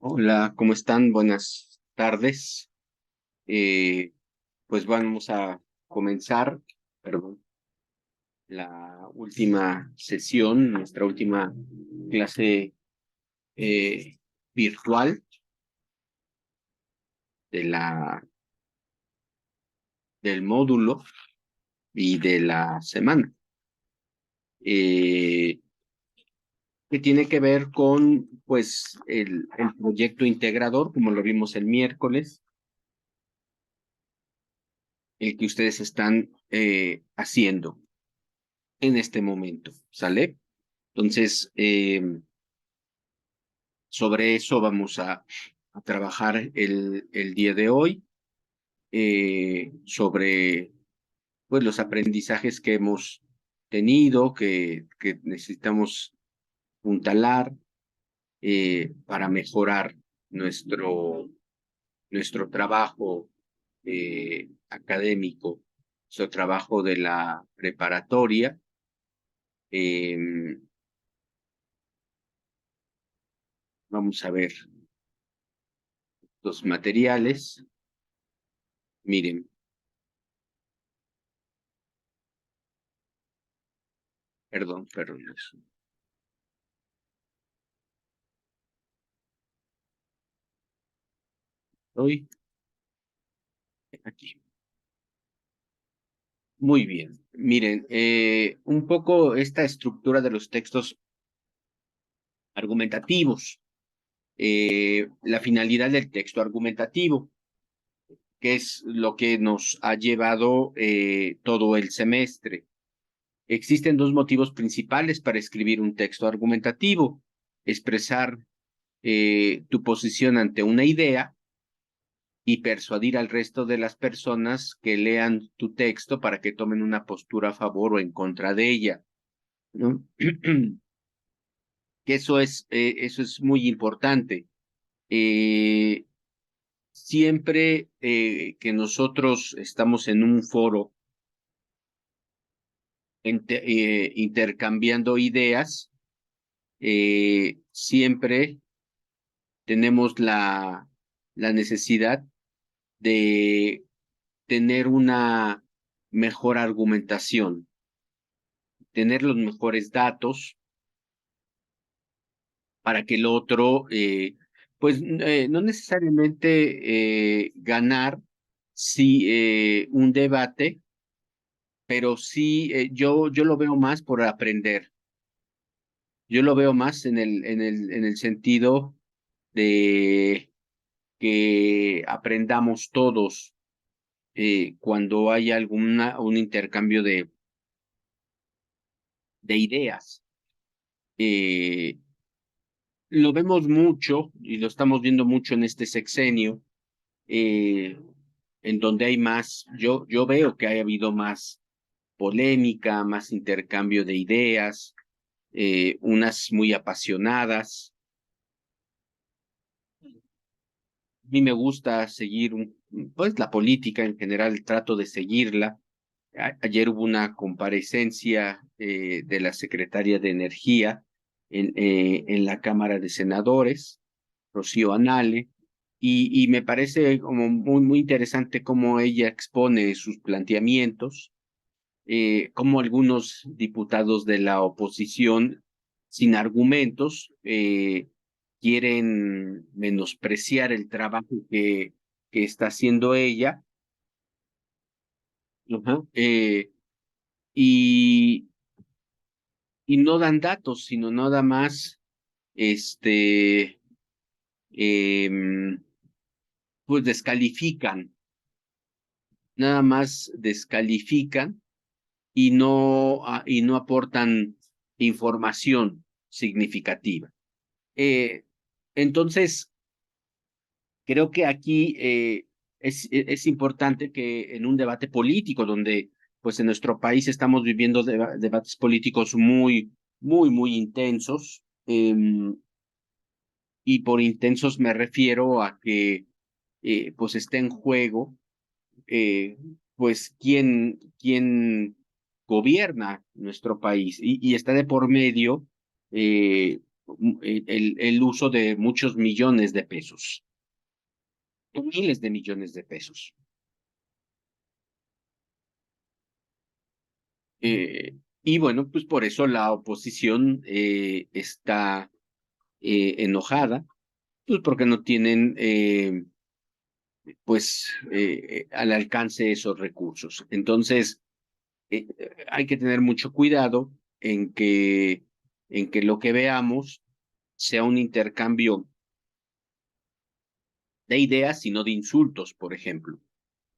Hola, ¿cómo están? Buenas tardes. Eh, pues vamos a comenzar, perdón, la última sesión, nuestra última clase eh, virtual de del módulo y de la semana, eh, que tiene que ver con, pues, el proyecto integrador, como lo vimos el miércoles, el que ustedes están haciendo en este momento, ¿sale? Entonces, sobre eso vamos a trabajar el día de hoy, sobre pues, los aprendizajes que hemos tenido, que necesitamos puntalar para mejorar nuestro trabajo académico, nuestro trabajo de la preparatoria. Vamos a ver los materiales. Miren, perdón. Hoy, aquí. Muy bien. Miren, un poco esta estructura de los textos argumentativos, la finalidad del texto argumentativo, que es lo que nos ha llevado todo el semestre. Existen dos motivos principales para escribir un texto argumentativo: expresar tu posición ante una idea y persuadir al resto de las personas que lean tu texto para que tomen una postura a favor o en contra de ella, ¿no? Que eso es muy importante. Eh, Siempre que nosotros estamos en un foro intercambiando ideas, siempre tenemos la necesidad de tener una mejor argumentación, tener los mejores datos para que el otro, pues no necesariamente ganar si un debate, pero sí yo lo veo más por aprender. Yo lo veo más en el sentido de que aprendamos todos cuando hay un intercambio de ideas. Eh, lo vemos mucho y lo estamos viendo mucho en este sexenio, eh, en donde hay más, yo veo que ha habido más polémica, más intercambio de ideas, unas muy apasionadas. A mí me gusta seguir, pues, la política en general, trato de seguirla. Ayer hubo una comparecencia de la secretaria de Energía en la Cámara de Senadores, Rocío Anale, y me parece como muy interesante cómo ella expone sus planteamientos, cómo algunos diputados de la oposición, sin argumentos, quieren menospreciar el trabajo que está haciendo ella. Ajá. Y, y no dan datos, sino nada más, este, em, pues descalifican, nada más descalifican y no aportan información significativa. Eh, entonces, creo que aquí es importante que en un debate político, donde pues en nuestro país estamos viviendo debates políticos muy intensos, y por intensos me refiero a que pues está en juego eh, pues quién gobierna nuestro país y está de por medio, eh, el uso de muchos millones de pesos, miles de millones de pesos. Y bueno, pues por eso la oposición está enojada, pues porque no tienen al alcance esos recursos. Entonces, hay que tener mucho cuidado en que lo que veamos sea un intercambio de ideas y no de insultos, por ejemplo,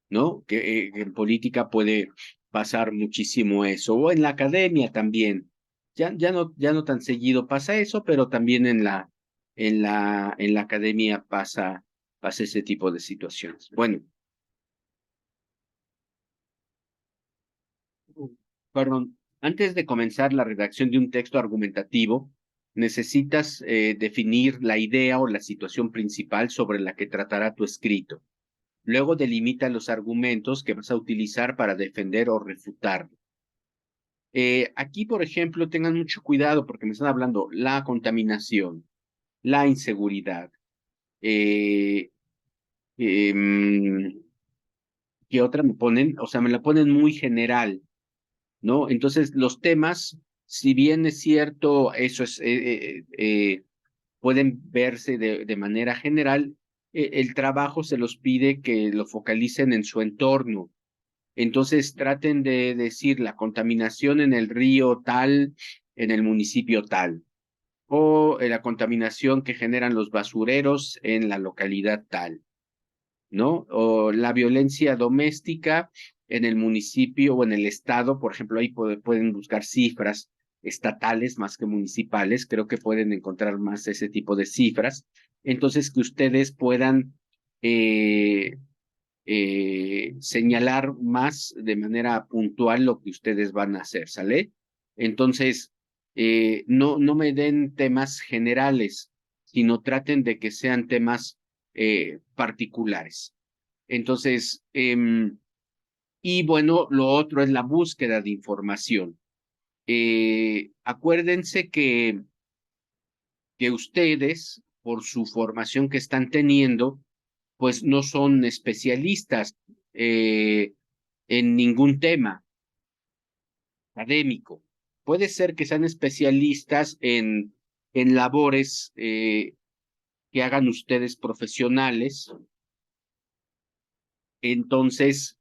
¿no? Que en política puede pasar muchísimo eso, o en la academia también. Ya no tan seguido pasa eso, pero también en la academia pasa ese tipo de situaciones. Bueno, perdón, antes de comenzar la redacción de un texto argumentativo, necesitas definir la idea o la situación principal sobre la que tratará tu escrito. Luego delimita los argumentos que vas a utilizar para defender o refutar. Aquí, por ejemplo, tengan mucho cuidado porque me están hablando la contaminación, la inseguridad. Eh, em, ¿Qué otra me ponen? O sea, me la ponen muy general, ¿no? Entonces, los temas, si bien es cierto, pueden verse de manera general, el trabajo se los pide que lo focalicen en su entorno. Entonces traten de decir la contaminación en el río tal, en el municipio tal, o la contaminación que generan los basureros en la localidad tal, ¿no? O la violencia doméstica en el municipio o en el estado, por ejemplo, ahí pueden buscar cifras estatales más que municipales, creo que pueden encontrar más ese tipo de cifras. Entonces, que ustedes puedan eh, señalar más de manera puntual lo que ustedes van a hacer, ¿sale? Entonces, no me den temas generales, sino traten de que sean temas particulares. Entonces, y bueno, lo otro es la búsqueda de información. Acuérdense que ustedes, por su formación que están teniendo, pues no son especialistas en ningún tema académico. Puede ser que sean especialistas en labores que hagan ustedes profesionales. Entonces,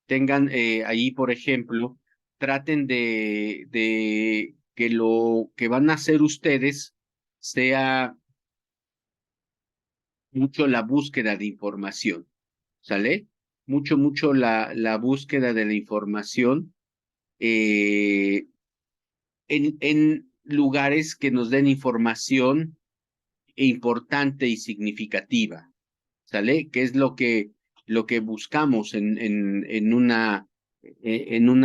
tengan ahí, por ejemplo, traten de que lo que van a hacer ustedes sea mucho la búsqueda de información, ¿sale? Mucho la búsqueda de la información eh, en lugares que nos den información importante y significativa, ¿sale? Que es lo que buscamos en una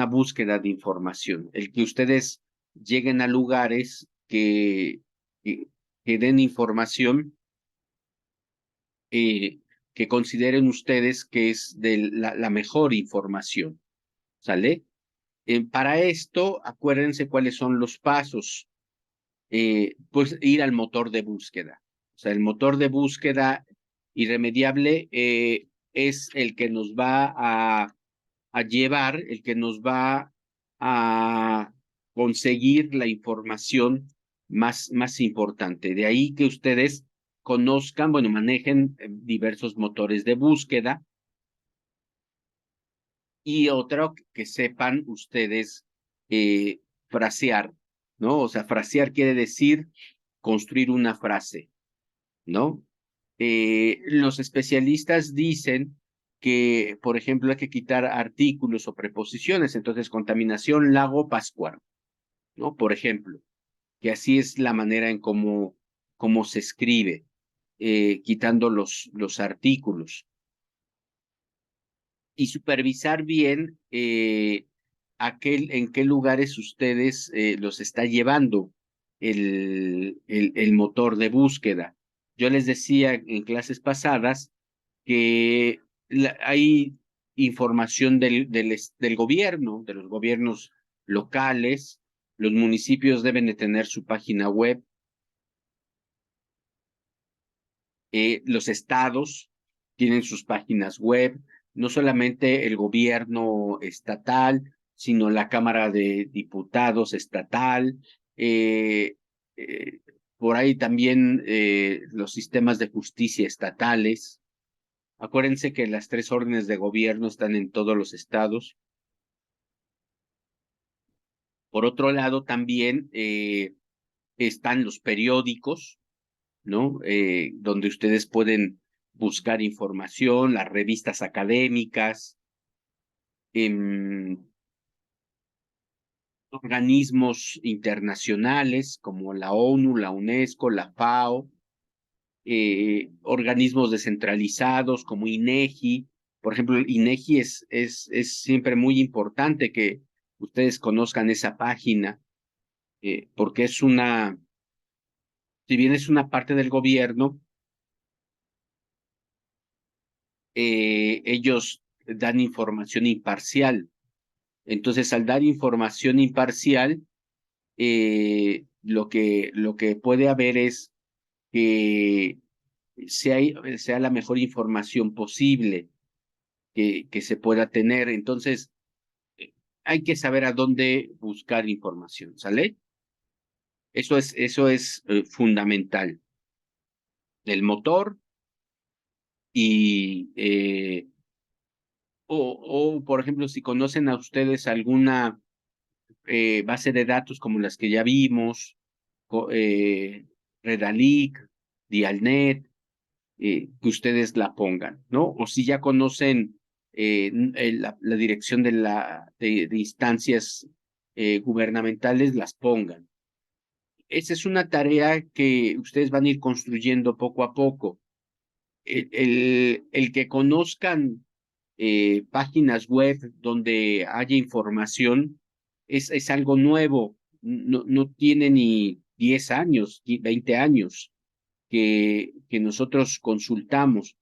búsqueda de información, el que ustedes lleguen a lugares que, que den información que consideren ustedes que es de la mejor información, ¿sale? Para esto, acuérdense cuáles son los pasos. Pues ir al motor de búsqueda. O sea, el motor de búsqueda irremediable es el que nos va a llevar, el que nos va a conseguir la información más importante. De ahí que ustedes conozcan, bueno, manejen diversos motores de búsqueda y otro que sepan ustedes frasear, ¿no? O sea, frasear quiere decir construir una frase, ¿no? Los especialistas dicen que, por ejemplo, hay que quitar artículos o preposiciones, entonces contaminación lago Pascual, ¿no? Por ejemplo, que así es la manera en cómo se escribe, quitando los artículos y supervisar bien en qué lugares ustedes los está llevando el motor de búsqueda. Yo les decía en clases pasadas que hay información del gobierno, de los gobiernos locales, los municipios deben de tener su página web, Los estados tienen sus páginas web, no solamente el gobierno estatal, sino la Cámara de Diputados estatal, eh, eh, por ahí también los sistemas de justicia estatales. Acuérdense que las 3 órdenes de gobierno están en todos los estados. Por otro lado, también están los periódicos, ¿no? Donde ustedes pueden buscar información, las revistas académicas, organismos internacionales como la ONU, la UNESCO, la FAO, organismos descentralizados como INEGI. Por ejemplo, INEGI es siempre muy importante que ustedes conozcan esa página, porque si bien es una parte del gobierno, ellos dan información imparcial. Entonces, al dar información imparcial, lo que puede haber es que sea la mejor información posible que se pueda tener. Entonces, hay que saber a dónde buscar información, ¿sale? Eso es fundamental. El motor y, por ejemplo, si conocen a ustedes alguna base de datos como las que ya vimos, Redalic, Dialnet, que ustedes la pongan, ¿no? O si ya conocen la dirección de instancias gubernamentales, las pongan. Esa es una tarea que ustedes van a ir construyendo poco a poco. El que conozcan páginas web donde haya información es algo nuevo, no tiene ni 10 años, 20 años que nosotros consultamos.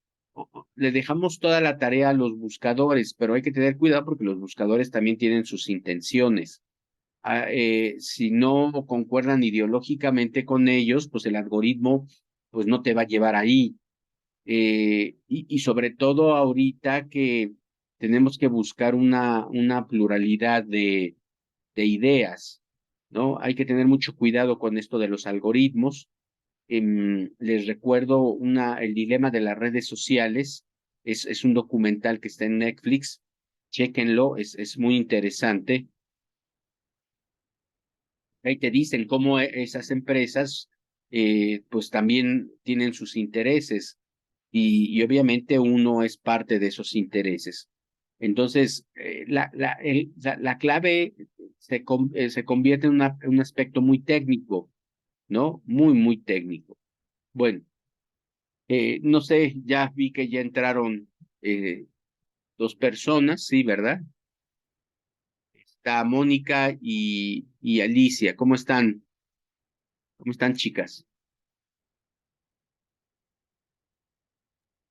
Le dejamos toda la tarea a los buscadores, pero hay que tener cuidado porque los buscadores también tienen sus intenciones. Si no concuerdan ideológicamente con ellos, pues el algoritmo pues no te va a llevar ahí. Y sobre todo ahorita que tenemos que buscar una pluralidad de ideas, ¿no? Hay que tener mucho cuidado con esto de los algoritmos. Les recuerdo el dilema de las redes sociales. Es un documental que está en Netflix. Chéquenlo, es muy interesante. Ahí te dicen cómo esas empresas pues también tienen sus intereses y obviamente uno es parte de esos intereses. Entonces, la clave se convierte en un aspecto muy técnico, ¿no? Muy, muy técnico. Bueno, no sé, ya vi que ya entraron 2 personas, sí, ¿verdad? Está Mónica y Alicia. ¿Cómo están? ¿Cómo están, chicas?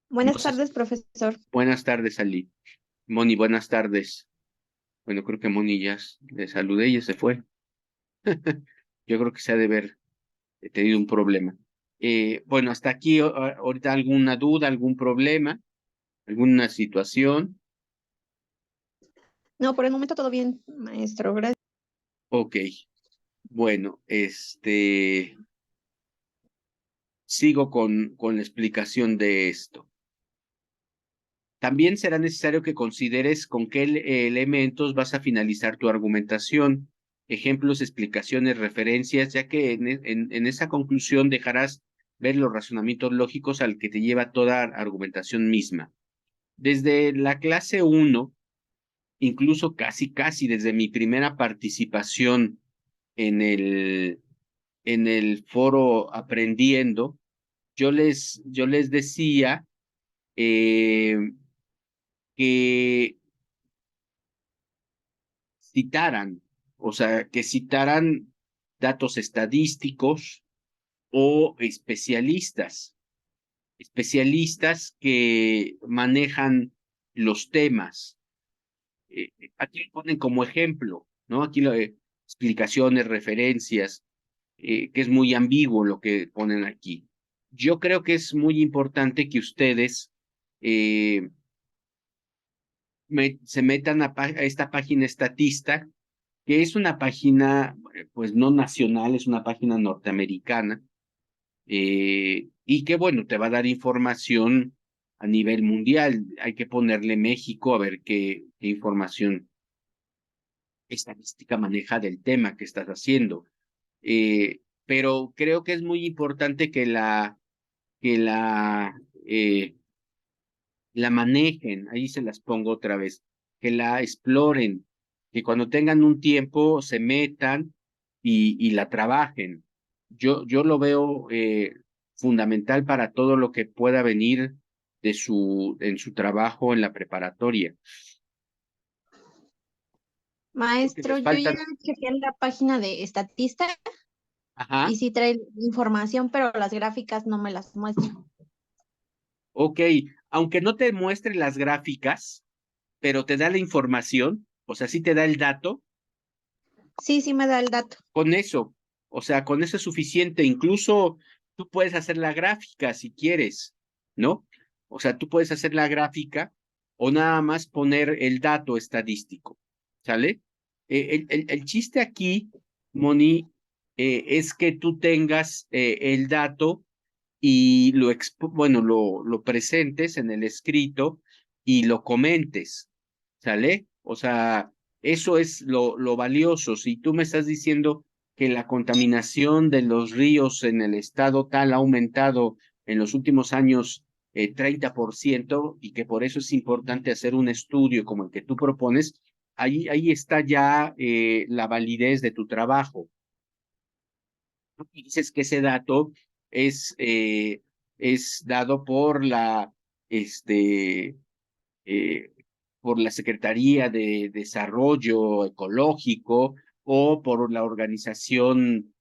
No Buenas sé. tardes, profesor. Buenas tardes, Ali. Moni, buenas tardes. Bueno, creo que Moni ya le saludé y ya se fue. Yo creo que se ha de haber tenido un problema. Bueno, hasta aquí, ahorita alguna duda, algún problema, alguna situación. No, por el momento todo bien, maestro. Gracias. Ok, bueno, sigo con la explicación de esto. También será necesario que consideres con qué elementos vas a finalizar tu argumentación, ejemplos, explicaciones, referencias, ya que en esa conclusión dejarás ver los razonamientos lógicos al que te lleva toda argumentación misma. Desde la clase 1, incluso casi desde mi primera participación en el foro Aprendiendo, yo les decía eh, que citaran, o sea, que citaran datos estadísticos o especialistas que manejan los temas. Aquí lo ponen como ejemplo, ¿no? Aquí explicaciones, referencias, que es muy ambiguo lo que ponen aquí. yo creo que es muy importante que ustedes eh, se metan a esta página estatista, que es una página, pues no nacional, es una página norteamericana, y que bueno, te va a dar información a nivel mundial. Hay que ponerle México a ver qué información estadística maneja del tema que estás haciendo. Pero creo que es muy importante que la manejen, ahí se las pongo otra vez, que la exploren, que cuando tengan un tiempo se metan y la trabajen. Yo lo veo fundamental para todo lo que pueda venir en su trabajo en la preparatoria, porque Maestro, les yo ya faltan, chequé en la página de Estatista ajá, y sí trae información, pero las gráficas no me las muestra. ok, aunque no te muestre las gráficas, pero te da la información, o sea, sí te da el dato. Sí, sí me da el dato. Con eso, o sea, con eso es suficiente. Incluso tú puedes hacer la gráfica si quieres, ¿no? O sea, tú puedes hacer la gráfica o nada más poner el dato estadístico, ¿sale? El chiste aquí, Moni, es que tú tengas el dato y bueno, lo presentes en el escrito y lo comentes, ¿sale? O sea, eso es lo valioso. Si tú me estás diciendo que la contaminación de los ríos en el estado tal ha aumentado en los últimos años 30% y que por eso es importante hacer un estudio como el que tú propones, ahí está ya la validez de tu trabajo. Y dices que ese dato es, eh, es dado este, eh, por la Secretaría de Desarrollo Ecológico o por la organización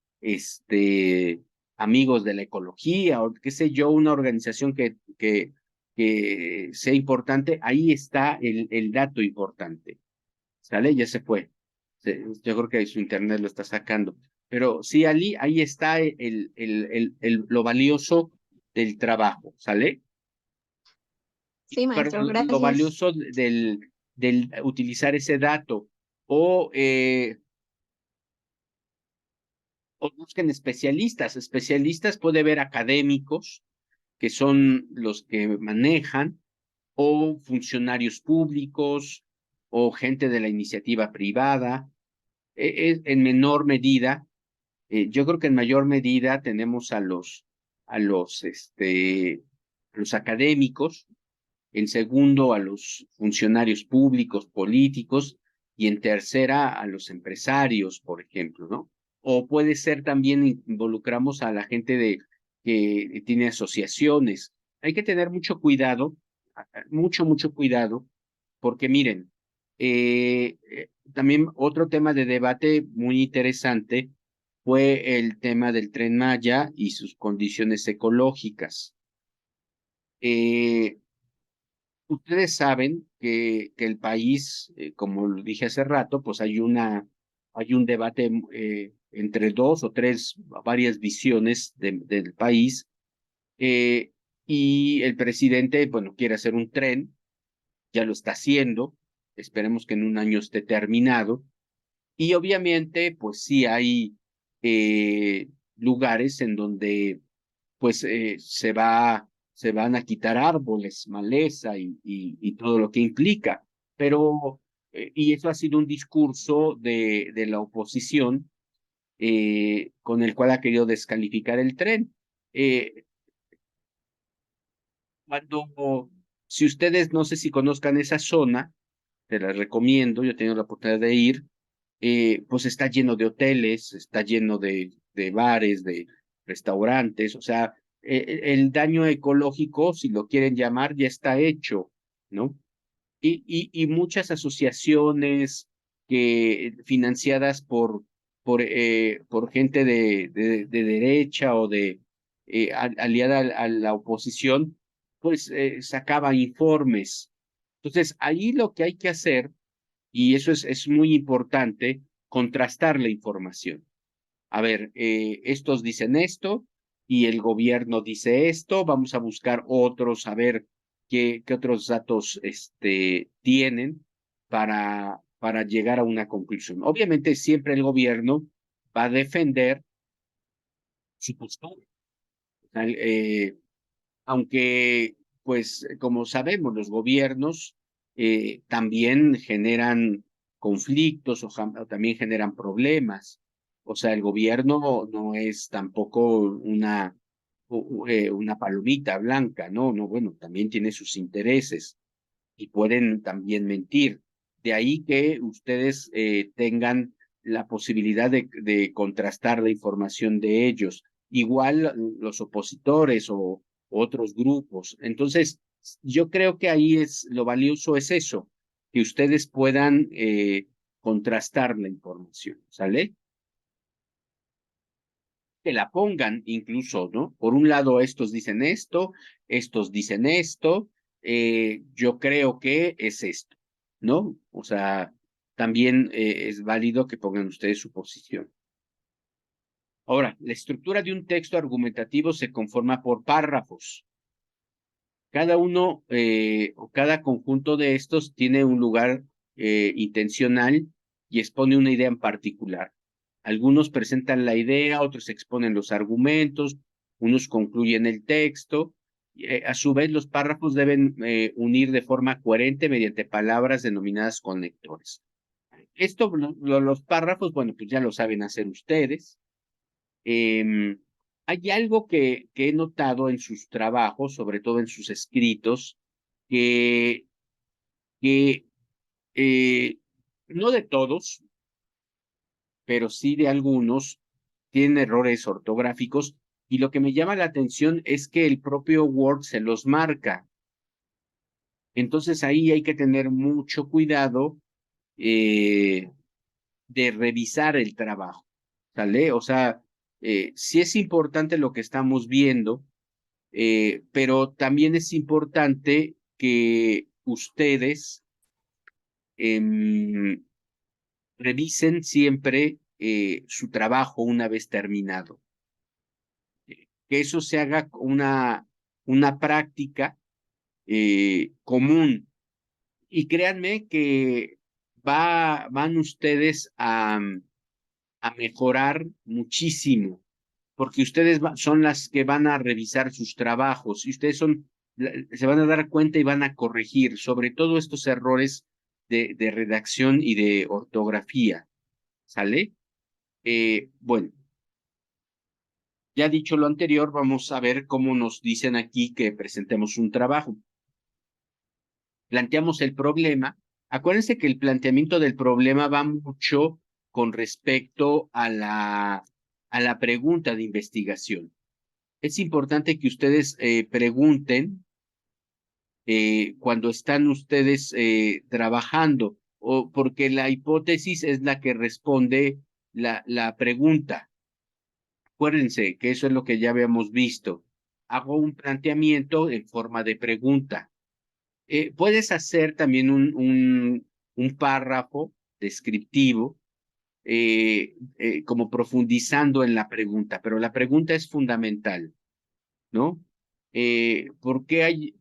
Amigos de la Ecología o qué sé yo, una organización que sea importante, ahí está el dato importante. ¿Sale? Ya se fue. Yo creo que su internet lo está sacando. Pero sí, Ali, ahí está lo valioso del trabajo, ¿sale? Sí, maestro, Lo gracias. valioso del utilizar ese dato. O, eh, o busquen especialistas. Especialistas puede haber académicos, que son los que manejan, o funcionarios públicos, o gente de la iniciativa privada. En menor medida. Yo creo que en mayor medida tenemos a los académicos, en segundo a los funcionarios públicos, políticos, y en tercera a los empresarios, por ejemplo, ¿no? O puede ser también involucramos a la gente que tiene asociaciones. Hay que tener mucho cuidado, mucho cuidado, porque miren, también otro tema de debate muy interesante fue el tema del Tren Maya y sus condiciones ecológicas. Eh, Ustedes saben que el país, como lo dije hace rato, pues hay un debate entre dos o tres, varias visiones del país, eh, y el presidente, bueno, quiere hacer un tren, ya lo está haciendo, esperemos que en un año esté terminado, y obviamente, pues sí hay eh, lugares en donde pues se van a quitar árboles, maleza y todo lo que implica. Pero, y eso ha sido un discurso de la oposición con el cual ha querido descalificar el tren. Eh, si ustedes no sé si conozcan esa zona, te la recomiendo, yo he tenido la oportunidad de ir, pues está lleno de hoteles, está lleno de bares, de restaurantes, o sea, el daño ecológico, si lo quieren llamar, ya está hecho, ¿no? Y muchas asociaciones financiadas por gente de derecha o aliada a la oposición, pues sacaba informes. Entonces, ahí lo que hay que hacer y eso es muy importante, contrastar la información. A ver, estos dicen esto y el gobierno dice esto, vamos a buscar otros, a ver qué otros datos tienen para llegar a una conclusión. Obviamente siempre el gobierno va a defender su postura. Aunque, pues, como sabemos, los gobiernos también generan conflictos o también generan problemas. O sea, el gobierno no es tampoco una palomita blanca, no, no, bueno, también tiene sus intereses y pueden también mentir. De ahí que ustedes tengan la posibilidad de contrastar la información de ellos. Igual los opositores o otros grupos. Entonces, yo creo que ahí es lo valioso es eso, que ustedes puedan contrastar la información, ¿sale? Que la pongan incluso, ¿no? Por un lado, estos dicen esto, yo creo que es esto, ¿no? O sea, también es válido que pongan ustedes su posición. Ahora, la estructura de un texto argumentativo se conforma por párrafos. Cada uno o cada conjunto de estos tiene un lugar intencional y expone una idea en particular. Algunos presentan la idea, otros exponen los argumentos, unos concluyen el texto. A su vez, los párrafos deben unir de forma coherente mediante palabras denominadas conectores. Esto, los párrafos, bueno, pues ya lo saben hacer ustedes. Hay algo que he notado en sus trabajos, sobre todo en sus escritos, que, que no de todos, pero sí de algunos, tienen errores ortográficos y lo que me llama la atención es que el propio Word se los marca. Entonces ahí hay que tener mucho cuidado de revisar el trabajo, ¿sale? O sea, sí es importante lo que estamos viendo, pero también es importante que ustedes em, revisen siempre su trabajo una vez terminado. Que eso se haga una práctica común. Y créanme que van ustedes a mejorar muchísimo, porque ustedes son las que van a revisar sus trabajos y ustedes se van a dar cuenta y van a corregir sobre todo estos errores de redacción y de ortografía, ¿sale? Bueno, ya dicho lo anterior, vamos a ver cómo nos dicen aquí que presentemos un trabajo. Planteamos el problema. Acuérdense que el planteamiento del problema va mucho con respecto a la pregunta de investigación. Es importante que ustedes pregunten cuando están ustedes trabajando, o porque la hipótesis es la que responde la pregunta. Acuérdense que eso es lo que ya habíamos visto. Hago un planteamiento en forma de pregunta. Puedes hacer también un párrafo descriptivo, como profundizando en la pregunta, pero la pregunta es fundamental, ¿no? ¿Por qué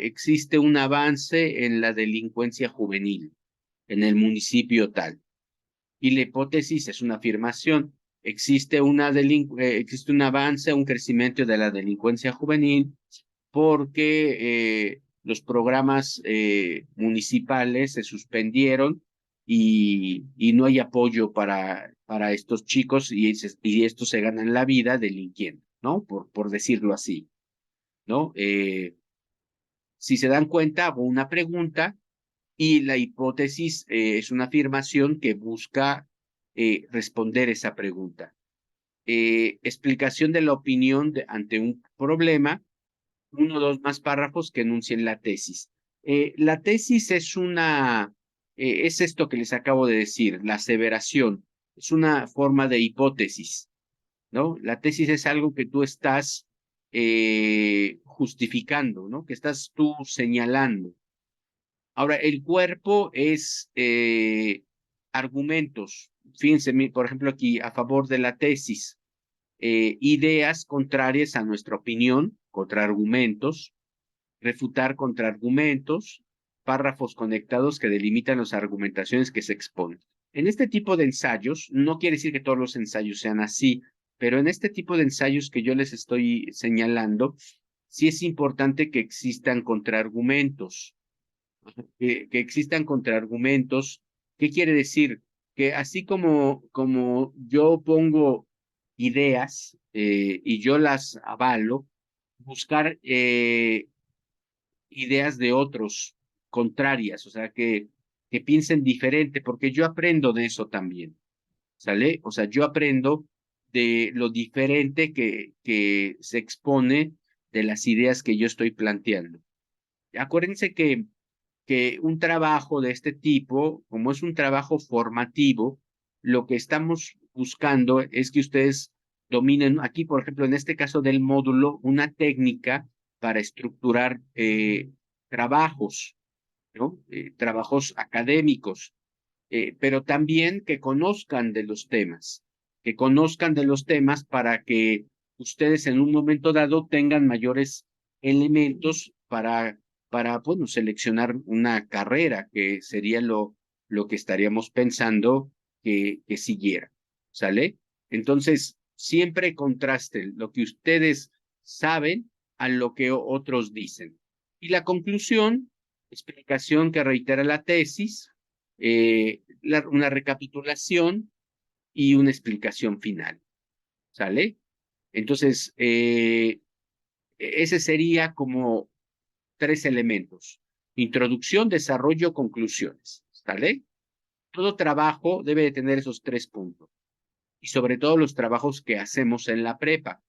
existe un avance en la delincuencia juvenil en el municipio tal? Y la hipótesis es una afirmación. Existe un avance, un crecimiento de la delincuencia juvenil porque los programas municipales se suspendieron y no hay apoyo para estos chicos y estos se ganan la vida delinquiendo, ¿no? Por decirlo así, ¿no? Si se dan cuenta, hago una pregunta y la hipótesis es una afirmación que busca responder esa pregunta. Explicación de la opinión ante un problema, uno o dos más párrafos que enuncien la tesis. La tesis es esto que les acabo de decir, la aseveración, es una forma de hipótesis, ¿no? La tesis es algo que tú estás justificando, ¿no? Que estás tú señalando. Ahora, el cuerpo es argumentos. Fíjense, por ejemplo, aquí a favor de la tesis. ideas contrarias a nuestra opinión, contraargumentos, refutar contraargumentos, párrafos conectados que delimitan las argumentaciones que se exponen. En este tipo de ensayos, no quiere decir que todos los ensayos sean así, pero en este tipo de ensayos que yo les estoy señalando, sí es importante que existan contraargumentos, que existan contraargumentos. ¿Qué quiere decir? Que así como yo pongo ideas y yo las avalo, buscar ideas de otros contrarias, o sea, que piensen diferente, porque yo aprendo de eso también, ¿sale? O sea, yo aprendo de lo diferente que se expone de las ideas que yo estoy planteando. Acuérdense que un trabajo de este tipo, como es un trabajo formativo, lo que estamos buscando es que ustedes dominen aquí, por ejemplo, en este caso del módulo, una técnica para estructurar trabajos, ¿no? Trabajos académicos, pero también que conozcan de los temas, que conozcan de los temas para que ustedes en un momento dado tengan mayores elementos para bueno, seleccionar una carrera, que sería lo que estaríamos pensando que siguiera, ¿sale? Entonces, siempre contrasten lo que ustedes saben a lo que otros dicen. Y la conclusión, explicación que reitera la tesis, una recapitulación y una explicación final, ¿sale? Entonces, ese sería como 3 elementos: introducción, desarrollo, conclusiones, ¿sale? Todo trabajo debe de tener esos 3 puntos, y sobre todo los trabajos que hacemos en la prepa,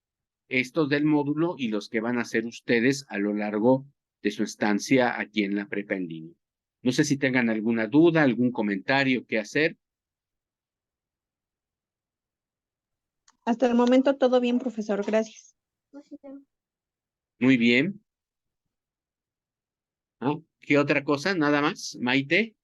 estos del módulo y los que van a hacer ustedes a lo largo de su estancia aquí en la prepa en línea. No sé si tengan alguna duda, algún comentario que hacer. Hasta el momento todo bien, profesor. Gracias. Muy bien. ¿Ah? ¿Qué otra cosa? Nada más, Maite.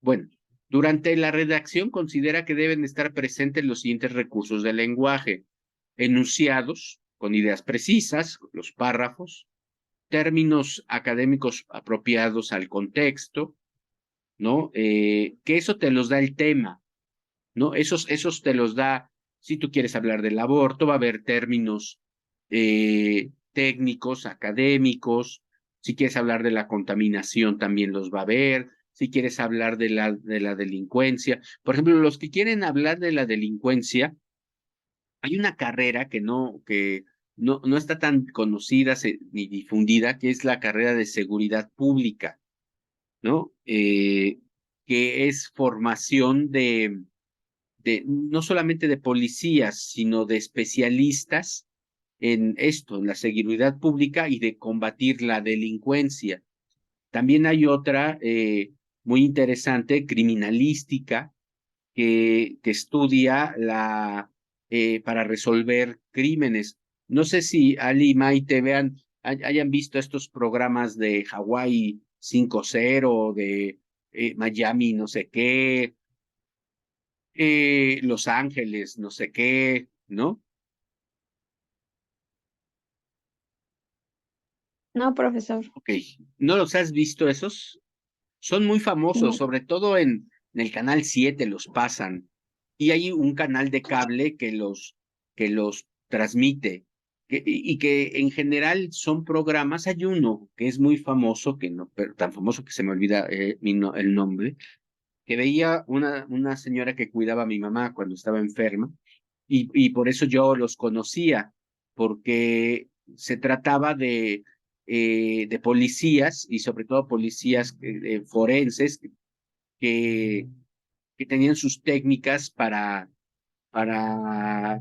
Bueno, durante la redacción considera que deben estar presentes los siguientes recursos del lenguaje: enunciados con ideas precisas, los párrafos, términos académicos apropiados al contexto, ¿no? Que eso te los da el tema, ¿no? Esos te los da, si tú quieres hablar del aborto, va a haber términos técnicos, académicos. Si quieres hablar de la contaminación, también los va a haber. Si quieres hablar de la delincuencia. Por ejemplo, los que quieren hablar de la delincuencia, hay una carrera que no está tan conocida ni difundida, que es la carrera de seguridad pública, ¿no? Que es formación no solamente de policías, sino de especialistas en esto, en la seguridad pública y de combatir la delincuencia. También hay otra muy interesante, criminalística, que estudia para resolver crímenes. No sé si Ali y Maite hayan visto estos programas de Hawái 5-0, de Miami no sé qué, Los Ángeles no sé qué, ¿no? No, profesor. Ok, ¿no los has visto esos? Son muy famosos, No. sobre todo en el canal 7 los pasan. Y hay un canal de cable que los transmite. Y que en general son programas. Hay uno que es muy famoso, que no, pero tan famoso que se me olvida el nombre, que veía una señora que cuidaba a mi mamá cuando estaba enferma, y por eso yo los conocía, porque se trataba de policías, y sobre todo policías forenses, que, que tenían sus técnicas para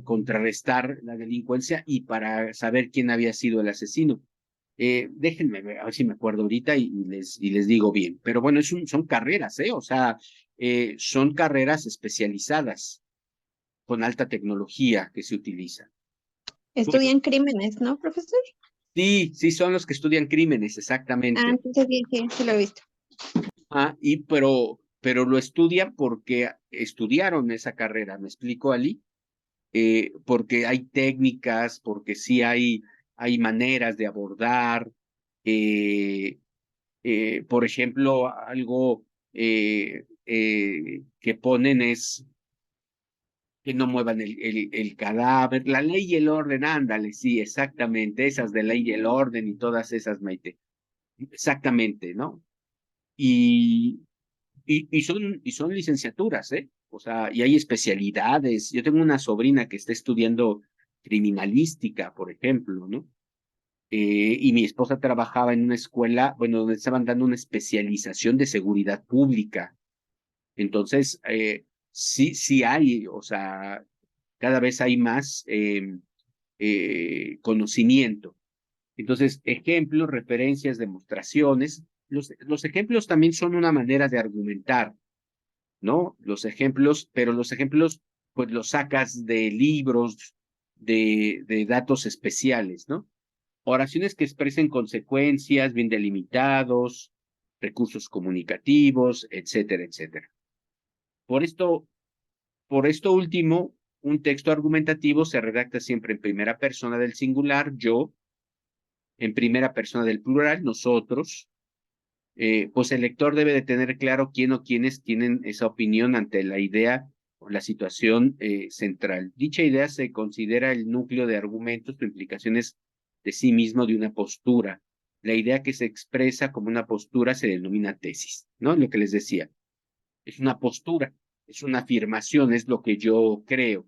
contrarrestar la delincuencia y para saber quién había sido el asesino. Déjenme ver, a ver si me acuerdo ahorita y les digo bien. Pero bueno, son carreras, o sea, son carreras especializadas con alta tecnología que se utiliza. Bueno, Estudian crímenes, ¿no, profesor? sí, sí, son los que estudian crímenes, Ah, exactamente. entonces sí, sí, sí lo he visto. Pero pero lo estudian porque estudiaron esa carrera, ¿me explico, Ali? Porque hay técnicas, porque sí hay maneras de abordar, por ejemplo, algo que ponen es que no muevan el cadáver, la ley y el orden, ándale, sí, exactamente, esas de ley y el orden y todas esas, Maite, exactamente, ¿no? Y, y son licenciaturas, ¿eh? O sea, y hay especialidades. Yo tengo una sobrina que está estudiando criminalística, por ejemplo, ¿no? Y mi esposa trabajaba en una escuela, bueno, donde estaban dando una especialización de seguridad pública. Entonces, sí hay, o sea, cada vez hay más conocimiento. Entonces, ejemplos, referencias, demostraciones. Los ejemplos también son una manera de argumentar, ¿no? Los ejemplos, pero los ejemplos, pues los sacas de libros, de datos especiales, ¿no? Oraciones que expresen consecuencias bien delimitados, recursos comunicativos, etcétera, etcétera. Por esto, por esto último, un texto argumentativo se redacta siempre en primera persona del singular, yo, en primera persona del plural, nosotros. Pues el lector debe de tener claro quién o quiénes tienen esa opinión ante la idea o la situación central. Dicha idea se considera el núcleo de argumentos o implicaciones de sí mismo de una postura. La idea que se expresa como una postura se denomina tesis, ¿no? Lo que les decía, es una postura, es una afirmación, es lo que yo creo.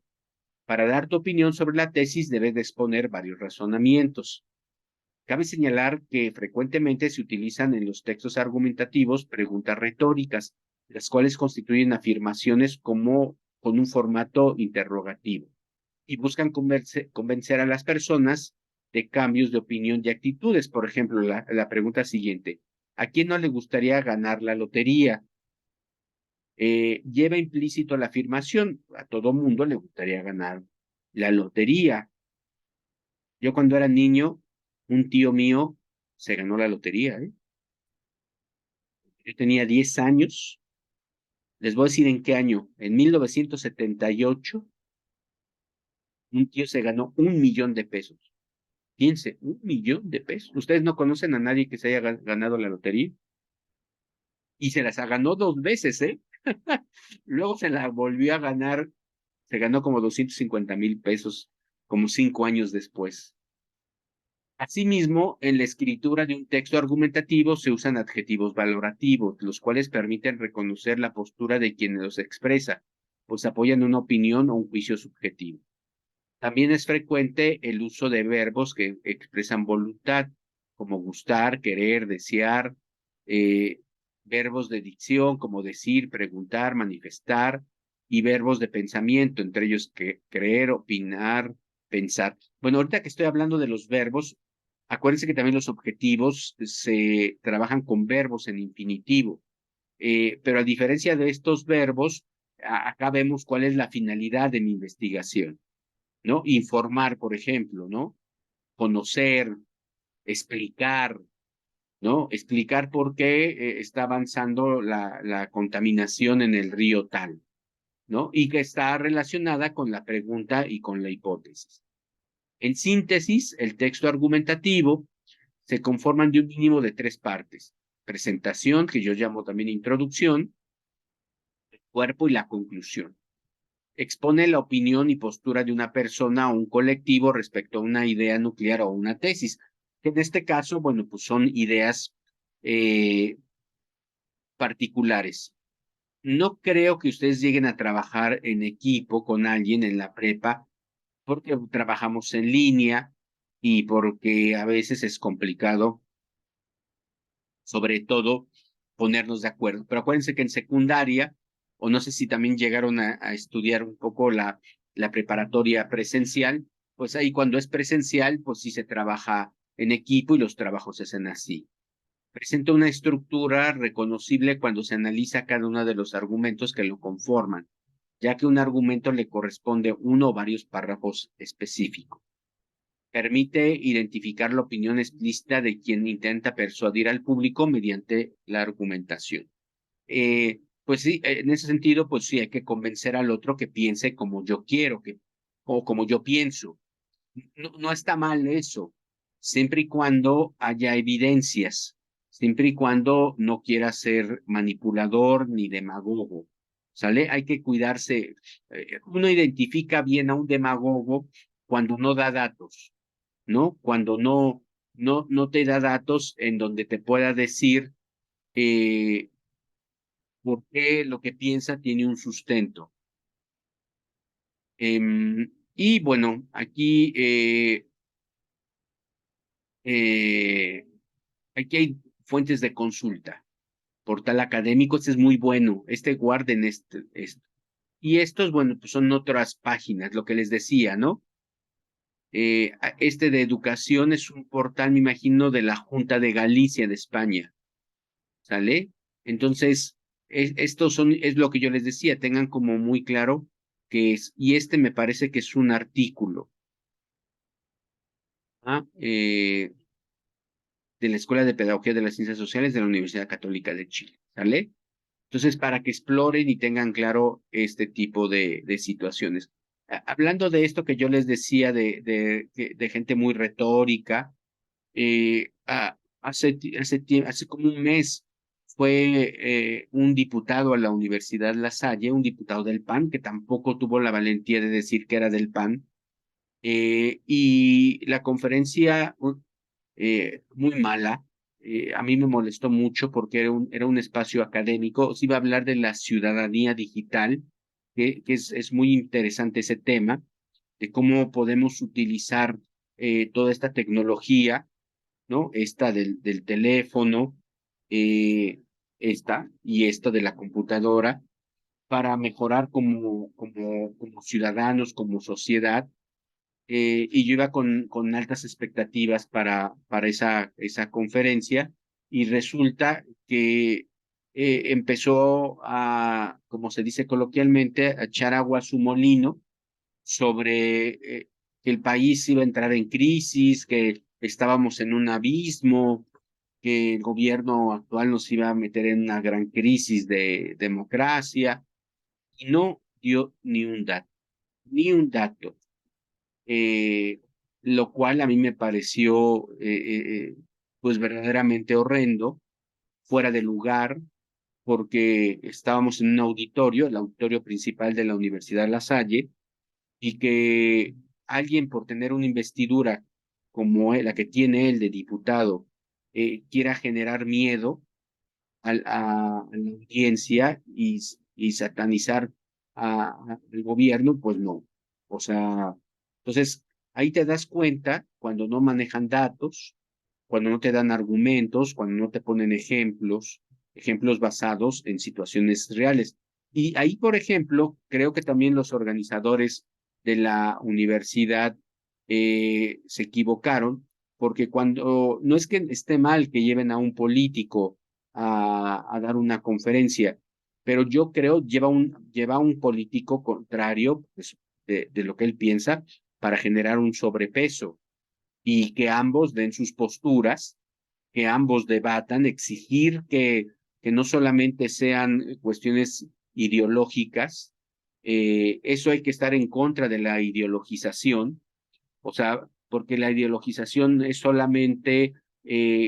Para dar tu opinión sobre la tesis debes de exponer varios razonamientos. Cabe señalar que frecuentemente se utilizan en los textos argumentativos preguntas retóricas, las cuales constituyen afirmaciones como con un formato interrogativo y buscan convencer a las personas de cambios de opinión y actitudes. Por ejemplo, la pregunta siguiente, ¿a quién no le gustaría ganar la lotería? Lleva implícito la afirmación, a todo mundo le gustaría ganar la lotería. Yo cuando era niño, un tío mío se ganó la lotería, ¿eh? Yo tenía 10 años, les voy a decir en qué año, en 1978, un tío se ganó 1 millón de pesos. Piense, 1 millón de pesos. Ustedes no conocen a nadie que se haya ganado la lotería y se las ganó 2 veces, ¿eh? Luego se la volvió a ganar, se ganó como 250,000 pesos, como 5 años después. Asimismo, en la escritura de un texto argumentativo se usan adjetivos valorativos, los cuales permiten reconocer la postura de quien los expresa, pues apoyan una opinión o un juicio subjetivo. También es frecuente el uso de verbos que expresan voluntad, como gustar, querer, desear, eh, verbos de dicción como decir, preguntar, manifestar, y verbos de pensamiento, entre ellos creer, opinar, pensar. Bueno, ahorita que estoy hablando de los verbos, acuérdense que también los objetivos se trabajan con verbos en infinitivo, pero a diferencia de estos verbos, acá vemos cuál es la finalidad de mi investigación, ¿no? Informar, por ejemplo, ¿no? Conocer, explicar, ¿no? Explicar por qué está avanzando la contaminación en el río tal, ¿no? Y que está relacionada con la pregunta y con la hipótesis. En síntesis, el texto argumentativo se conforman de un mínimo de 3 partes. Presentación, que yo llamo también introducción, el cuerpo y la conclusión. Expone la opinión y postura de una persona o un colectivo respecto a una idea nuclear o una tesis, que en este caso, bueno, pues son ideas eh, particulares. No creo que ustedes lleguen a trabajar en equipo con alguien en la prepa porque trabajamos en línea y porque a veces es complicado, sobre todo, ponernos de acuerdo. Pero acuérdense que en secundaria, o no sé si también llegaron a estudiar un poco la preparatoria presencial, pues ahí cuando es presencial, pues sí se trabaja en equipo y los trabajos se hacen así. Presenta una estructura reconocible cuando se analiza cada uno de los argumentos que lo conforman, ya que un argumento le corresponde uno o varios párrafos específicos. Permite identificar la opinión explícita de quien intenta persuadir al público mediante la argumentación. pues sí, en ese sentido, pues sí, hay que convencer al otro que piense como yo quiero, o como yo pienso. No, no está mal eso, siempre y cuando haya evidencias, siempre y cuando no quiera ser manipulador ni demagogo, ¿sale? Hay que cuidarse. Uno identifica bien a un demagogo cuando no da datos, ¿no? Cuando no te da datos en donde te pueda decir eh, por qué lo que piensa tiene un sustento. Y bueno, eh, aquí hay fuentes de consulta. Portal académico, este es muy bueno. Guarden esto. Y estos, bueno, pues son otras páginas, lo que les decía, ¿no? Este de educación es un portal, me imagino, de la Junta de Galicia de España, ¿sale? Entonces, es lo que yo les decía, tengan como muy claro que es, y este me parece que es un artículo, ¿ah? De la Escuela de Pedagogía de las Ciencias Sociales de la Universidad Católica de Chile, ¿sale? Entonces, para que exploren y tengan claro este tipo de situaciones. Hablando de esto que yo les decía de gente muy retórica, hace como un mes fue un diputado a la Universidad La Salle, un diputado del PAN, que tampoco tuvo la valentía de decir que era del PAN, y la conferencia muy mala. A mí me molestó mucho porque era un espacio académico. Se iba a hablar de la ciudadanía digital, que es muy interesante ese tema, de cómo podemos utilizar toda esta tecnología, ¿no? Esta del teléfono, eh, esta y esta de la computadora, para mejorar como ciudadanos, como sociedad. Y yo iba con altas expectativas para esa conferencia, y resulta que empezó como se dice coloquialmente, a echar agua a su molino sobre que el país iba a entrar en crisis, que estábamos en un abismo, que el gobierno actual nos iba a meter en una gran crisis de democracia, y no dio ni un dato, eh, lo cual a mí me pareció pues verdaderamente horrendo, fuera de lugar, porque estábamos en un auditorio, el auditorio principal de la Universidad La Salle, y que alguien por tener una investidura como la que tiene él de diputado, quiera generar miedo a la audiencia y satanizar al gobierno, pues no. O sea, entonces ahí te das cuenta cuando no manejan datos, cuando no te dan argumentos, cuando no te ponen ejemplos basados en situaciones reales. Y ahí, por ejemplo, creo que también los organizadores de la universidad se equivocaron, porque cuando no es que esté mal que lleven a un político a dar una conferencia, pero yo creo lleva un político contrario, pues, de lo que él piensa, para generar un sobrepeso, y que ambos den sus posturas, que ambos debatan, exigir que no solamente sean cuestiones ideológicas. Eso hay que estar en contra de la ideologización, o sea, porque la ideologización es solamente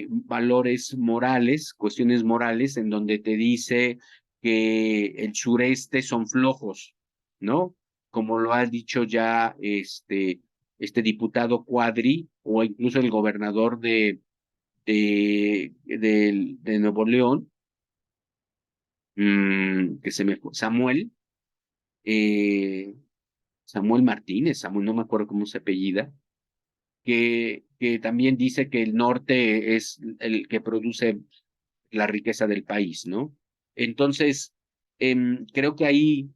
valores morales, cuestiones morales, en donde te dice que el sureste son flojos, ¿no? Como lo ha dicho ya este diputado Cuadri, o incluso el gobernador de Nuevo León, que se me fue, eh, Samuel Martínez, Samuel, no me acuerdo cómo se apellida, que también dice que el norte es el que produce la riqueza del país, ¿no? Entonces, creo que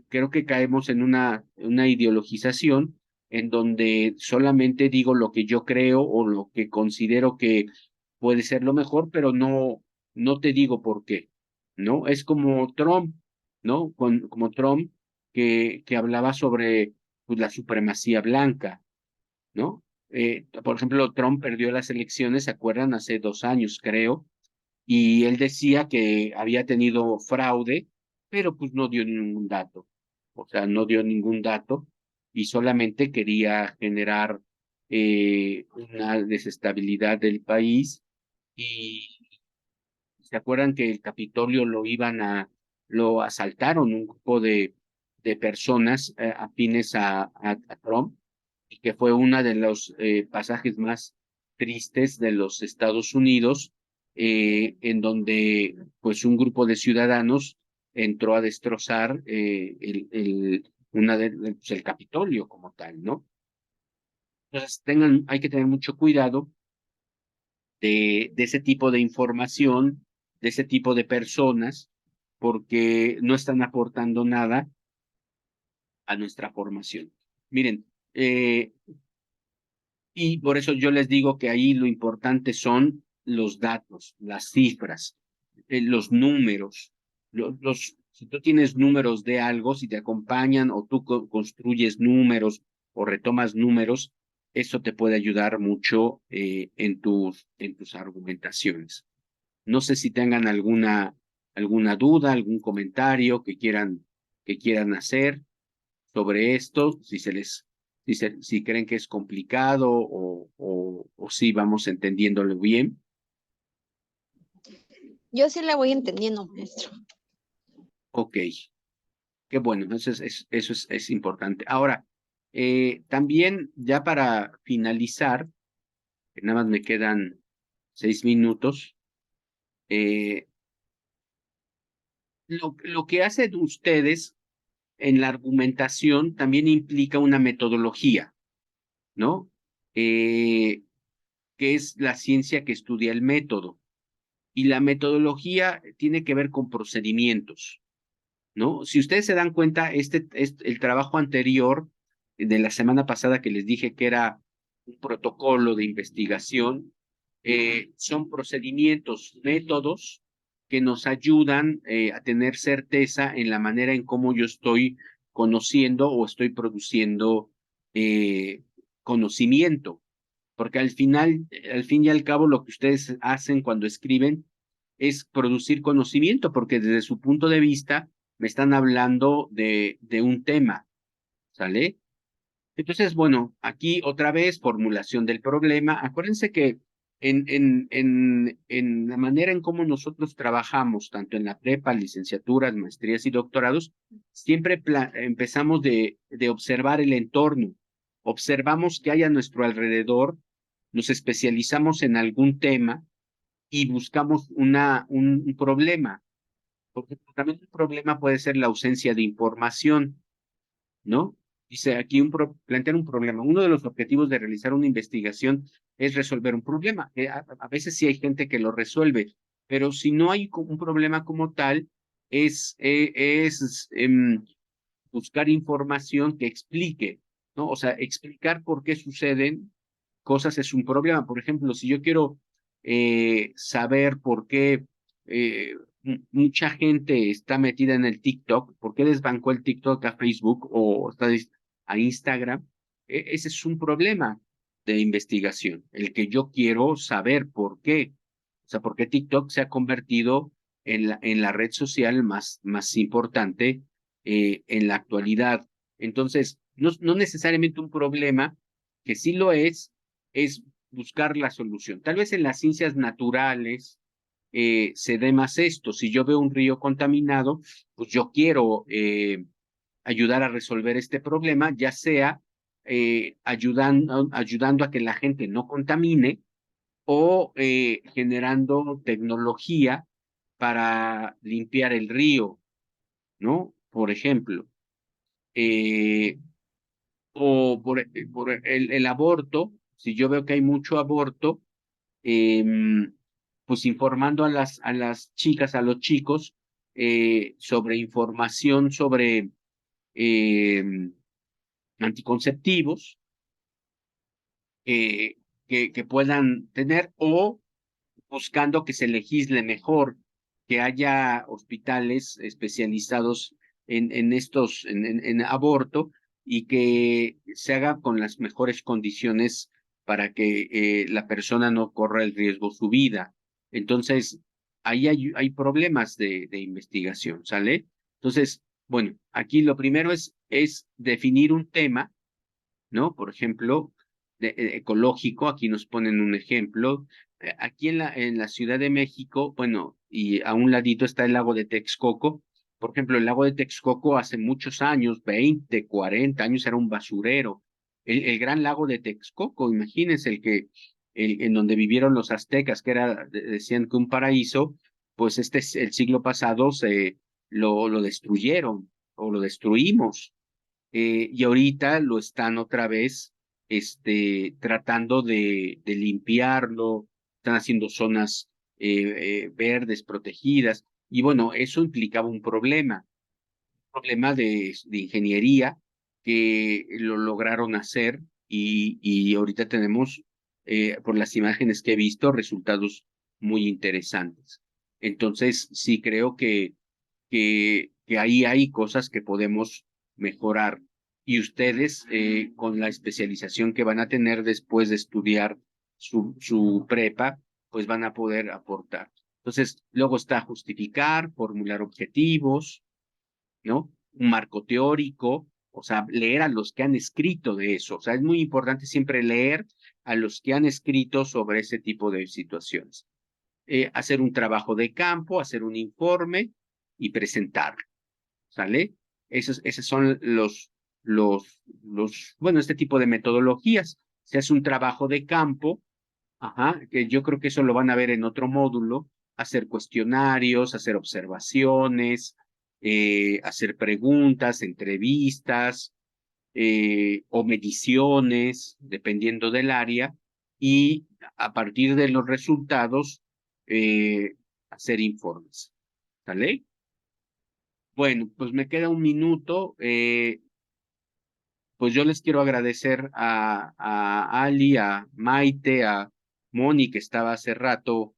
creo que caemos en una ideologización en donde solamente digo lo que yo creo o lo que considero que puede ser lo mejor, pero no te digo por qué, ¿no? Es como Trump, ¿no? Como Trump, que hablaba sobre pues, la supremacía blanca, ¿no? Por ejemplo, Trump perdió las elecciones, ¿se acuerdan? Hace 2 años, creo, y él decía que había tenido fraude, pero pues no dio ningún dato. O sea, no dio ningún dato y solamente quería generar una desestabilidad del país. Y se acuerdan que el Capitolio lo asaltaron un grupo de personas afines a Trump, y que fue uno de los pasajes más tristes de los Estados Unidos, en donde pues un grupo de ciudadanos entró a destrozar pues, el Capitolio como tal, ¿no? Entonces hay que tener mucho cuidado de ese tipo de información, de ese tipo de personas, porque no están aportando nada a nuestra formación. Miren, y por eso yo les digo que ahí lo importante son los datos, las cifras, los números. Si tú tienes números de algo, si te acompañan o tú construyes números o retomas números, eso te puede ayudar mucho en tus argumentaciones. No sé si tengan alguna duda, algún comentario que quieran hacer sobre esto, si creen que es complicado o si vamos entendiéndolo bien. Yo sí le voy entendiendo, maestro. Ok, qué bueno, eso es importante. Ahora, también ya para finalizar, que nada más me quedan 6 minutos, eh, lo que hacen ustedes en la argumentación también implica una metodología, ¿no? Que es la ciencia que estudia el método. Y la metodología tiene que ver con procedimientos, ¿no? Si ustedes se dan cuenta, el trabajo anterior de la semana pasada que les dije que era un protocolo de investigación, son procedimientos, métodos que nos ayudan a tener certeza en la manera en cómo yo estoy conociendo o estoy produciendo eh, conocimiento. Porque al fin y al cabo, lo que ustedes hacen cuando escriben es producir conocimiento, porque desde su punto de vista me están hablando de un tema, ¿sale? Entonces, bueno, aquí otra vez formulación del problema. Acuérdense que en la manera en cómo nosotros trabajamos, tanto en la prepa, licenciaturas, maestrías y doctorados, siempre empezamos de observar el entorno, observamos qué hay a nuestro alrededor, nos especializamos en algún tema y buscamos un problema, porque también el problema puede ser la ausencia de información, ¿no? Dice aquí plantear un problema. Uno de los objetivos de realizar una investigación es resolver un problema. A veces sí hay gente que lo resuelve, pero si no hay un problema como tal, es buscar información que explique, ¿no? O sea, explicar por qué suceden cosas es un problema. Por ejemplo, si yo quiero saber por qué mucha gente está metida en el TikTok, por qué desbancó el TikTok a Facebook o está a Instagram, ese es un problema de investigación, el que yo quiero saber por qué. O sea, por qué TikTok se ha convertido en la red social más importante en la actualidad. Entonces, no necesariamente un problema, que sí lo es buscar la solución. Tal vez en las ciencias naturales se dé más esto. Si yo veo un río contaminado, pues yo quiero ayudar a resolver este problema, ya sea ayudando a que la gente no contamine o generando tecnología para limpiar el río, ¿no? Por ejemplo. Eh, o por el aborto, si yo veo que hay mucho aborto, pues informando a las chicas, a los chicos, sobre información sobre anticonceptivos que puedan tener, o buscando que se legisle mejor, que haya hospitales especializados en aborto, y que se haga con las mejores condiciones para que la persona no corra el riesgo su vida. Entonces, ahí hay problemas de investigación, ¿sale? Entonces, bueno, aquí lo primero es definir un tema, ¿no? Por ejemplo, ecológico, aquí nos ponen un ejemplo. Aquí en la Ciudad de México, bueno, y a un ladito está el lago de Texcoco. Por ejemplo, el lago de Texcoco hace muchos años, 20, 40 años, era un basurero. El gran lago de Texcoco, imagínense en donde vivieron los aztecas, que era, decían que un paraíso, pues el siglo pasado lo destruyeron o lo destruimos, y ahorita lo están otra vez tratando de limpiarlo, están haciendo zonas verdes, protegidas, y bueno, eso implicaba un problema de ingeniería que lo lograron hacer y ahorita tenemos, por las imágenes que he visto, resultados muy interesantes. Entonces, sí creo que ahí hay cosas que podemos mejorar. Y ustedes, con la especialización que van a tener después de estudiar su prepa, pues van a poder aportar. Entonces, luego está justificar, formular objetivos, ¿no? Un marco teórico, o sea, leer a los que han escrito de eso. O sea, es muy importante siempre leer a los que han escrito sobre ese tipo de situaciones. Hacer un trabajo de campo, hacer un informe y presentarlo. ¿Sale? Esos son bueno, este tipo de metodologías. Se hace un trabajo de campo, ajá, que yo creo que eso lo van a ver en otro módulo, hacer cuestionarios, hacer observaciones, hacer preguntas, entrevistas, o mediciones, dependiendo del área, y a partir de los resultados, hacer informes. ¿Sale? Bueno, pues me queda un minuto. Pues yo les quiero agradecer a Ali, a Maite, a Moni, que estaba hace rato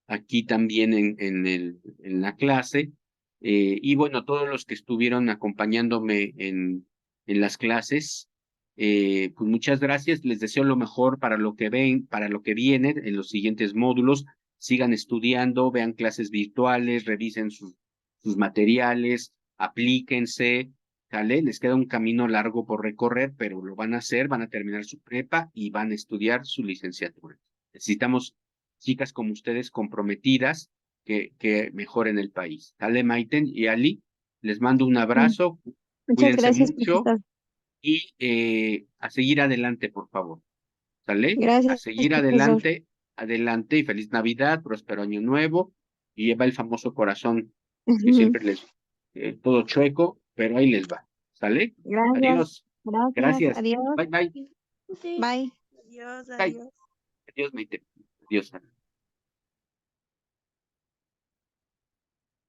aquí también en la clase. Y bueno, todos los que estuvieron acompañándome en las clases, pues muchas gracias. Les deseo lo mejor para lo que ven, para lo que viene en los siguientes módulos. Sigan estudiando, vean clases virtuales, revisen sus materiales, aplíquense, ¿sale? Les queda un camino largo por recorrer, pero lo van a hacer, van a terminar su prepa y van a estudiar su licenciatura. Necesitamos chicas como ustedes comprometidas que mejoren el país. ¿Sale, Maiten y Ali? Les mando un Mm, abrazo, Muchas cuídense gracias, mucho profesor. y a seguir adelante, por favor. ¿Sale? A Gracias, seguir profesor. adelante, adelante y feliz Navidad, próspero año nuevo. Y lleva el famoso corazón que siempre todo chueco, pero ahí les va. ¿Sale? Gracias, Adiós. gracias. Gracias. Adiós. Bye, bye. Bye. Adiós, Bye. adiós. Adiós, Maite. Adiós.